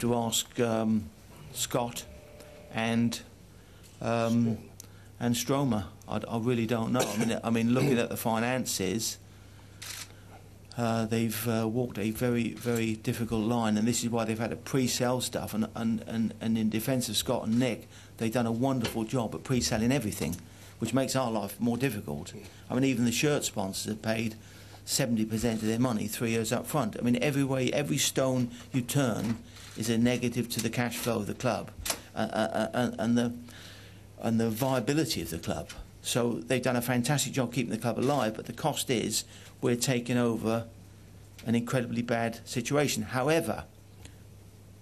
To ask Scott and Stromer. I really don't know. I mean, looking at the finances, they've walked a very, very difficult line, and this is why they've had to pre-sell stuff. And in defence of Scott and Nick, they've done a wonderful job at pre-selling everything, which makes our life more difficult. I mean, even the shirt sponsors have paid 70% of their money 3 years up front. I mean, every stone you turn is a negative to the cash flow of the club and the viability of the club. So they've done a fantastic job keeping the club alive, but the cost is we're taking over an incredibly bad situation. However,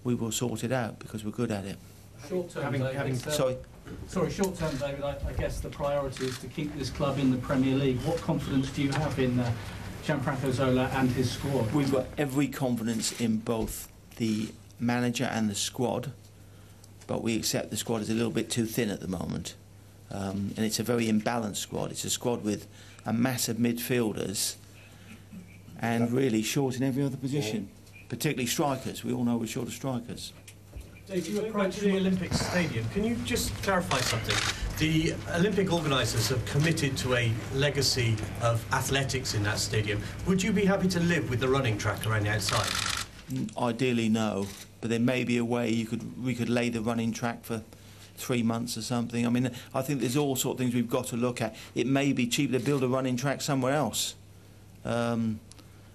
we will sort it out because we're good at it. Short term, short term, David, I guess the priority is to keep this club in the Premier League. What confidence do you have in Gianfranco Zola and his squad? We've got every confidence in both the manager and the squad, but we accept the squad is a little bit too thin at the moment, and it's a very imbalanced squad. It's a squad with a mass of midfielders and really short in every other position, particularly strikers. We all know we're short of strikers. Dave, you approach the Olympic Stadium. Can you just clarify something? The Olympic organisers have committed to a legacy of athletics in that stadium. Would you be happy to live with the running track around the outside? Ideally, no. But there may be a way we could lay the running track for 3 months or something. I mean, I think there's all sorts of things we've got to look at. It may be cheaper to build a running track somewhere else. I mean,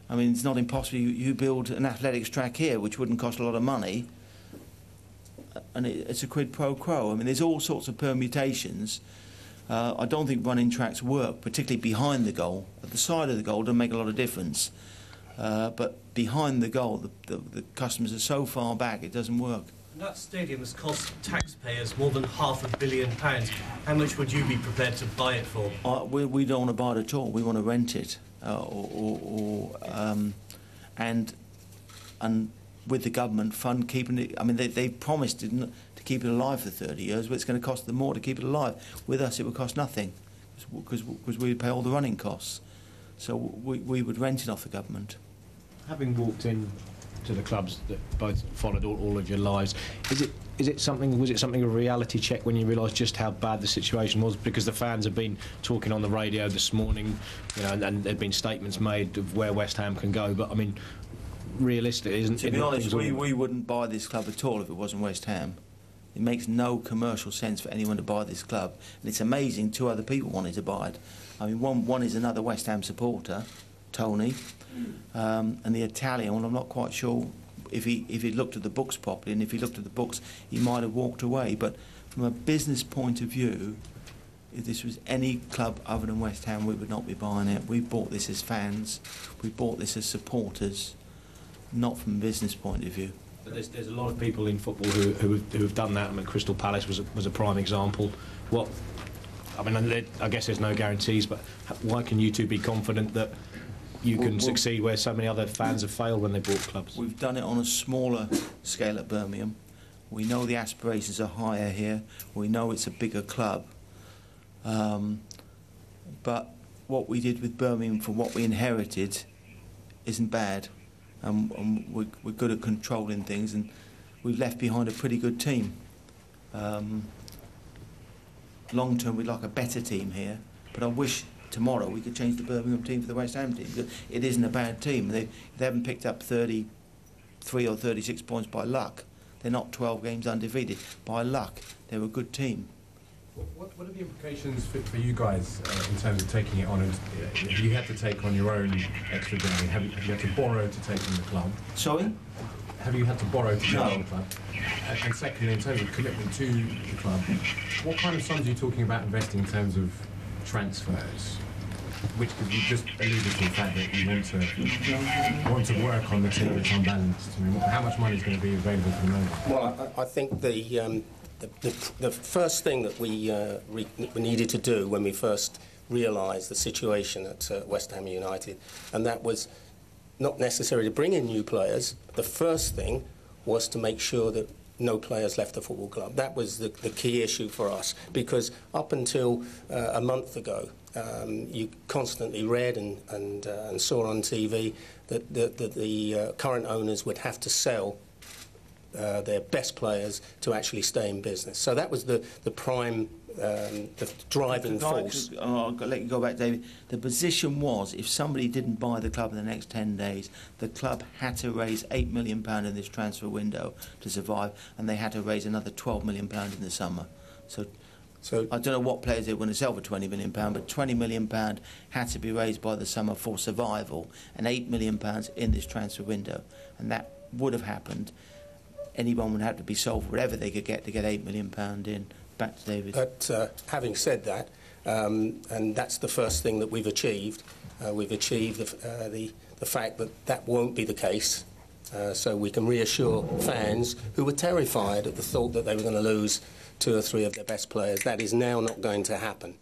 it's not impossible. You build an athletics track here, which wouldn't cost a lot of money, and it's a quid pro quo. I mean, there's all sorts of permutations. I don't think running tracks work, particularly behind the goal. At the side of the goal doesn't make a lot of difference. But behind the goal, the customers are so far back, it doesn't work. That stadium has cost taxpayers more than £500 million. How much would you be prepared to buy it for? We don't want to buy it at all. We want to rent it, and with the government fund keeping it. I mean, they promised to keep it alive for 30 years, but it's going to cost them more to keep it alive. With us, it would cost nothing because we would pay all the running costs. So we would rent it off the government. Having walked in to the clubs that both followed all of your lives, was it something a reality check when you realised just how bad the situation was? Because the fans have been talking on the radio this morning, you know, and there've been statements made of where West Ham can go. But I mean, realistically, isn't it? To be honest, we wouldn't buy this club at all if it wasn't West Ham. It makes no commercial sense for anyone to buy this club, and it's amazing 2 other people wanted to buy it. I mean, one is another West Ham supporter, Tony, and the Italian one. I'm not quite sure if he looked at the books properly, and if he looked at the books, he might have walked away. But from a business point of view, if this was any club other than West Ham, we would not be buying it. We bought this as fans, we bought this as supporters, not from a business point of view. But there's a lot of people in football who have done that. I mean, Crystal Palace was a prime example. I mean, I guess there's no guarantees, but why can you two be confident that you can succeed where so many other fans have failed when they bought clubs? We've done it on a smaller scale at Birmingham. We know the aspirations are higher here. We know it's a bigger club. But what we did with Birmingham for what we inherited isn't bad. And we're good at controlling things, and we've left behind a pretty good team. Long term, we'd like a better team here, but I wish tomorrow we could change the Birmingham team for the West Ham team, because it isn't a bad team. They haven't picked up 33 or 36 points by luck. They're not 12 games undefeated by luck. They're a good team. What are the implications for you guys in terms of taking it on? Have you had to take on your own extra debt? Have you had to borrow to take on the club? Sorry? Have you had to borrow to take on the club? And secondly, in terms of commitment to the club, what kind of sums are you talking about investing in terms of transfers? Which you just alluded to the fact that you want to work on the team that's unbalanced. I mean, how much money is going to be available for the moment? Well, I think the first thing that we needed to do when we first realised the situation at West Ham United, and that was not necessarily to bring in new players. The first thing was to make sure that no players left the football club. That was the key issue for us, because up until a month ago, you constantly read and saw on TV that the current owners would have to sell their best players to actually stay in business. So that was the prime, the driving force. I'll let you go back, David. The position was, if somebody didn't buy the club in the next 10 days, the club had to raise £8 million in this transfer window to survive, and they had to raise another £12 million in the summer. So I don't know what players they were going to sell for £20 million, but £20 million had to be raised by the summer for survival, and £8 million in this transfer window. And that would have happened. Anyone would have to be sold for whatever they could get to get £8 million in. Back to David. But having said that, and that's the first thing that we've achieved the fact that that won't be the case. So we can reassure fans who were terrified at the thought that they were going to lose 2 or 3 of their best players. That is now not going to happen.